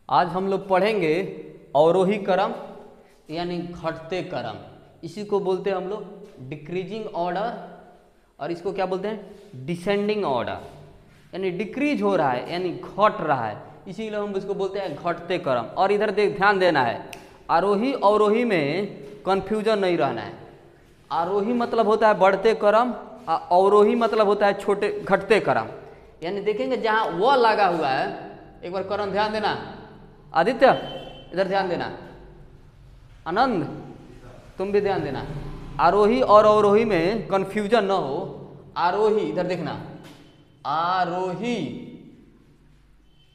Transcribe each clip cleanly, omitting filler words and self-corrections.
आज हम लोग पढ़ेंगे अवरोही क्रम यानी घटते क्रम। इसी को बोलते हैं हम लोग डिक्रीजिंग ऑर्डर, और इसको क्या बोलते हैं डिसेंडिंग ऑर्डर। यानी डिक्रीज हो रहा है यानी घट रहा है, इसीलिए हम इसको बोलते हैं घटते क्रम। और इधर ध्यान देना है, आरोही अवरोही में कन्फ्यूजन नहीं रहना है। आरोही मतलब होता है बढ़ते क्रम और अवरोही मतलब होता है छोटे घटते क्रम। यानी देखेंगे जहाँ वह लगा हुआ है, एक बार क्रम ध्यान देना। आदित्य इधर ध्यान देना, आनंद तुम भी ध्यान देना। आरोही और अवरोही में कंफ्यूजन न हो। आरोही इधर देखना, आरोही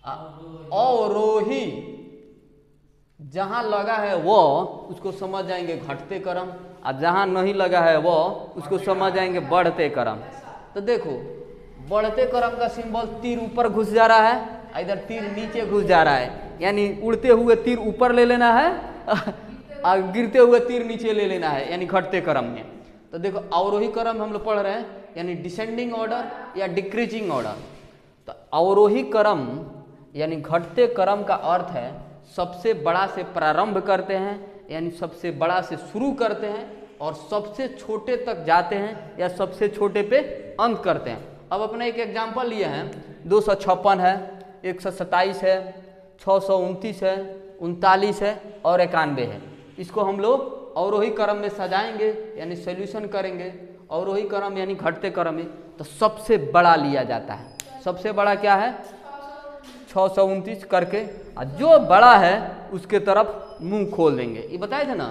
अवरोही जहां लगा है वो उसको समझ जाएंगे घटते क्रम, और जहां नहीं लगा है वो उसको समझ जाएंगे बढ़ते क्रम। तो देखो बढ़ते क्रम का सिंबल तीर ऊपर घुस जा रहा है, इधर तीर नीचे घुस जा रहा है। यानी उड़ते हुए तीर ऊपर ले लेना है और गिरते हुए तीर नीचे ले लेना है, यानी घटते क्रम में। तो देखो अवरोही क्रम हम लोग पढ़ रहे हैं यानी डिसेंडिंग ऑर्डर या डिक्रीजिंग ऑर्डर। तो अवरोही क्रम यानी घटते क्रम का अर्थ है सबसे बड़ा से प्रारंभ करते हैं, यानी सबसे बड़ा से शुरू करते हैं और सबसे छोटे तक जाते हैं या सबसे छोटे पे अंत करते हैं। अब अपने एक एग्जाम्पल लिए हैं, 256 है, 127 है, 629 है, 39 है और 91 है। इसको हम लोग अवरोही क्रम में सजाएंगे यानी सॉल्यूशन करेंगे। अवरोही क्रम यानी घटते क्रम में तो सबसे बड़ा लिया जाता है। सबसे बड़ा क्या है 629 करके, और जो बड़ा है उसके तरफ मुंह खोल देंगे। ये बताए थे ना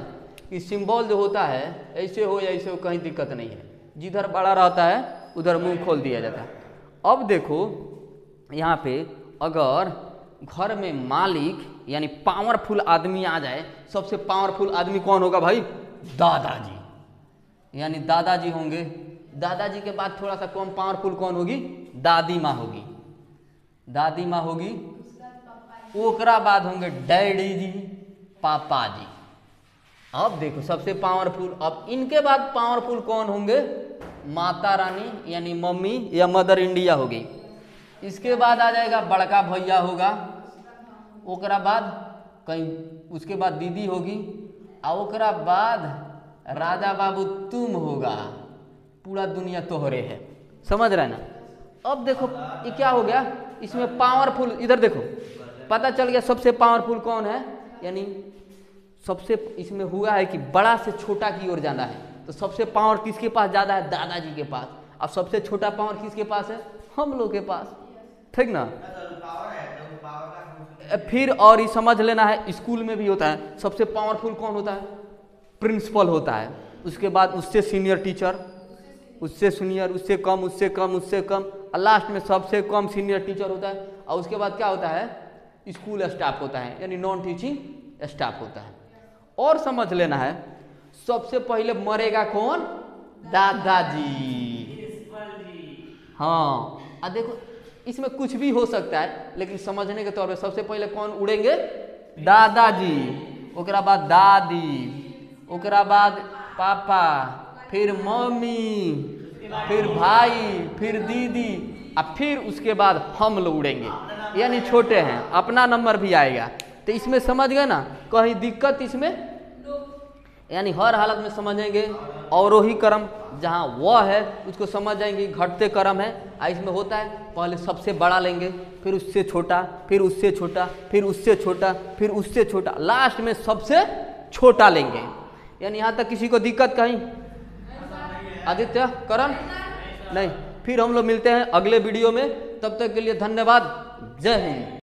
कि सिंबल जो होता है ऐसे हो या ऐसे हो कहीं दिक्कत नहीं है, जिधर बड़ा रहता है उधर मुंह खोल दिया जाता है। अब देखो यहाँ पे अगर घर में मालिक यानी पावरफुल आदमी आ जाए, सबसे पावरफुल आदमी कौन होगा भाई? दादाजी, यानी दादाजी होंगे। दादाजी के बाद थोड़ा सा कम पावरफुल कौन होगी? दादी माँ होगी। दादी माँ होगी, ओकरा बाद होंगे डैडी जी, पापा जी। अब देखो सबसे पावरफुल, अब इनके बाद पावरफुल कौन होंगे? माता रानी यानी मम्मी या मदर इंडिया होगी। इसके बाद आ जाएगा बड़का भैया होगा, ओकरा बाद कहीं उसके बाद दीदी होगी, और ओकरा बाद राजा बाबू तुम होगा। पूरा दुनिया तोहरे है, समझ रहे ना? अब देखो ये क्या हो गया, इसमें पावरफुल इधर देखो पता चल गया सबसे पावरफुल कौन है। यानी सबसे इसमें हुआ है कि बड़ा से छोटा की ओर जाना है, तो सबसे पावर किसके पास ज़्यादा है? दादाजी के पास। अब सबसे छोटा पावर किसके पास है? हम लोग के पास, ठीक ना? फिर और ये समझ लेना है स्कूल में भी होता है, सबसे पावरफुल कौन होता है? प्रिंसिपल होता है। उसके बाद उससे सीनियर टीचर, उससे सीनियर, उससे कम, उससे कम, उससे कम, और लास्ट में सबसे कम सीनियर टीचर होता है। और उसके बाद क्या होता है? स्कूल स्टाफ होता है, यानी नॉन टीचिंग स्टाफ होता है। और समझ लेना है सबसे पहले मरेगा कौन? दादाजी। हाँ, अब देखो इसमें कुछ भी हो सकता है, लेकिन समझने के तौर पे सबसे पहले कौन उड़ेंगे? दादाजी, ओकरा बाद दादी, ओकरा बाद पापा, फिर मम्मी, फिर भाई, फिर दीदी, और फिर उसके बाद हम लोग उड़ेंगे, यानी छोटे हैं, अपना नंबर भी आएगा। तो इसमें समझ गए ना, कहीं दिक्कत इसमें यानी हर हालत में समझेंगे अवरोही क्रम जहाँ वह है उसको समझ जाएंगे घटते क्रम है। इसमें होता है पहले सबसे बड़ा लेंगे, फिर उससे छोटा, फिर उससे छोटा, फिर उससे छोटा, फिर उससे छोटा, लास्ट में सबसे छोटा लेंगे। यानी यहाँ तक किसी को दिक्कत कहीं? आदित्य क्रम नहीं। फिर हम लोग मिलते हैं अगले वीडियो में, तब तक के लिए धन्यवाद। जय हिंद।